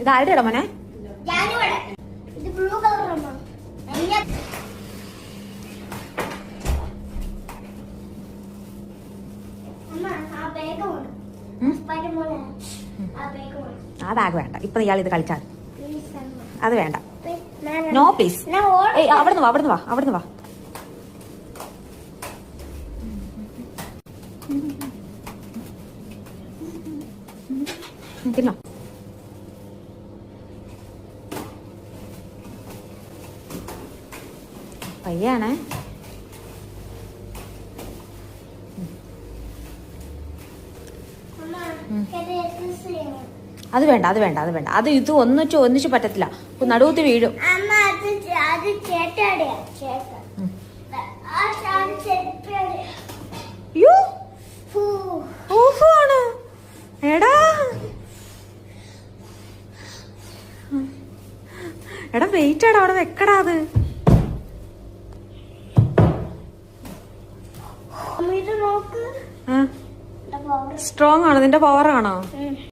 ഇത് ആരുടെ ഇടാ മോനെ? ആ ബാഗ് വേണ്ട. ഇപ്പൊ ഇയാൾ ഇത് കളിച്ചാൽ അത് വേണ്ട. No please. ഏയ് അവിടുന്ന് വാ, അവിടുന്ന് വാ, അവിടുന്ന് വാ. തിന്നോ. പയ്യാണേ. അത് വേണ്ട, അത് വേണ്ട, അത് വേണ്ട. അത് ഇത് ഒന്നിച്ച് പറ്റത്തില്ല. നടുവത്ത് വീഴും. ആണ് എടാ. എടാ വെയിറ്റ് ആടാ, അവിടെ വെക്കടാ. അത് സ്ട്രോങ് ആണോ? നിന്റെ പവർ ആണോ?